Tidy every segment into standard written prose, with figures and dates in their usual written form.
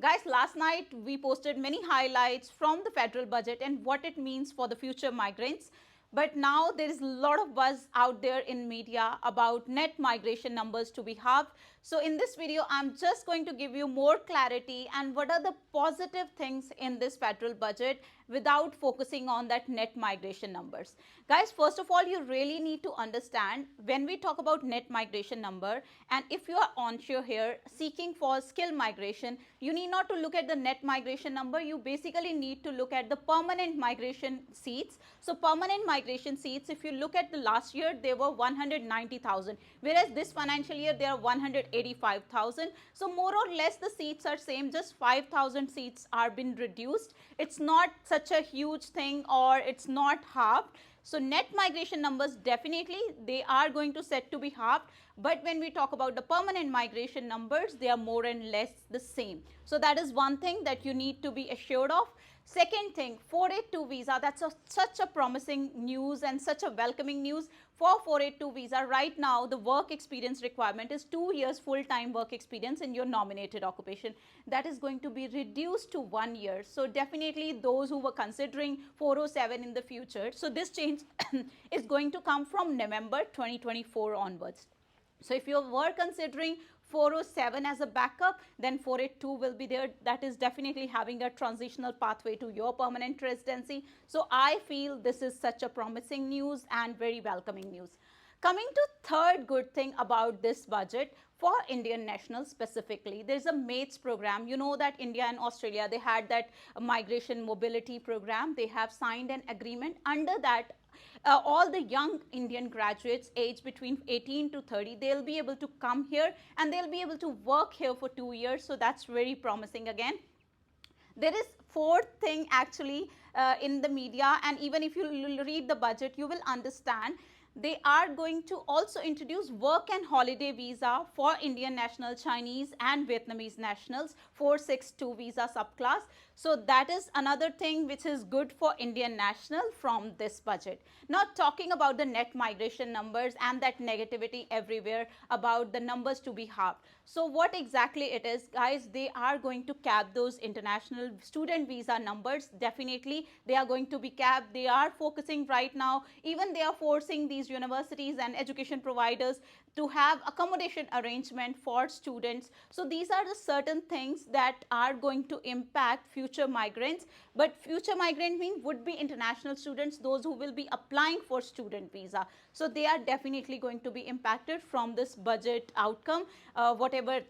Guys, last night we posted many highlights from the federal budget and what it means for the future migrants. But now there is a lot of buzz out there in media about net migration numbers to be halved. So in this video, I'm just going to give you more clarity and what are the positive things in this federal budget without focusing on that net migration numbers. Guys, first of all, you really need to understand when we talk about net migration number, and if you are onshore here seeking for skill migration, you need not to look at the net migration number. You basically need to look at the permanent migration seats. So permanent migration seats, if you look at the last year, they were 190,000, whereas this financial year they are 185,000. So more or less the seats are same, just 5,000 seats are been reduced. It's not such a huge thing, or it's not halved. So net migration numbers, definitely they are going to set to be halved, but when we talk about the permanent migration numbers, they are more and less the same. So that is one thing that you need to be assured of. Second thing, 482 visa, that's such a promising news and such a welcoming news. For 482 visa, right now the work experience requirement is 2 years full-time work experience in your nominated occupation. That is going to be reduced to 1 year. So definitely those who were considering 407 in the future, so this change is going to come from November 2024 onwards. So if you were considering 407 as a backup, then 482 will be there. That is definitely having a transitional pathway to your permanent residency. So I feel this is such a promising news and very welcoming news. Coming to third good thing about this budget for Indian nationals specifically, there is a MATES program. You know that India and Australia, they had that migration mobility program. They have signed an agreement. Under that, all the young Indian graduates aged between 18 to 30, they'll be able to come here and they'll be able to work here for 2 years. So that's very promising again. There is fourth thing actually in the media, and even if you read the budget, you will understand they are going to also introduce work and holiday visa for Indian national, Chinese and Vietnamese nationals, 462 visa subclass. So that is another thing which is good for Indian national from this budget. Now talking about the net migration numbers and that negativity everywhere about the numbers to be halved. So what exactly it is, guys, they are going to cap those international student visa numbers. Definitely they are going to be capped. They are focusing right now, even they are forcing these universities and education providers to have accommodation arrangement for students. So these are the certain things that are going to impact future migrants. But future migrant mean would be international students, those who will be applying for student visa. So they are definitely going to be impacted from this budget outcome, whatever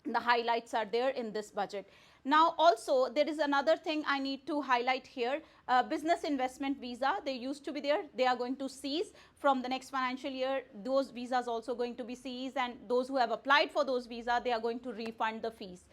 the highlights are there in this budget. Now also there is another thing I need to highlight here. Business investment visa, they used to be there, they are going to cease from the next financial year. Those visas also going to be seized, and those who have applied for those visa, they are going to refund the fees.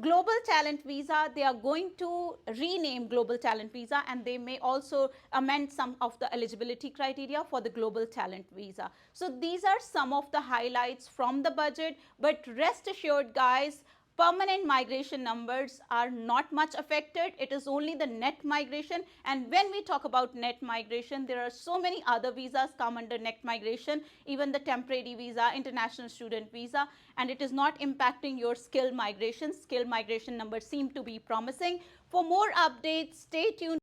Global talent visa, they are going to rename global talent visa, and they may also amend some of the eligibility criteria for the global talent visa. So these are some of the highlights from the budget, but rest assured guys, permanent migration numbers are not much affected. It is only the net migration, and when we talk about net migration, there are so many other visas come under net migration, even the temporary visa, international student visa, and it is not impacting your skill migration. Skill migration numbers seem to be promising. For more updates, stay tuned.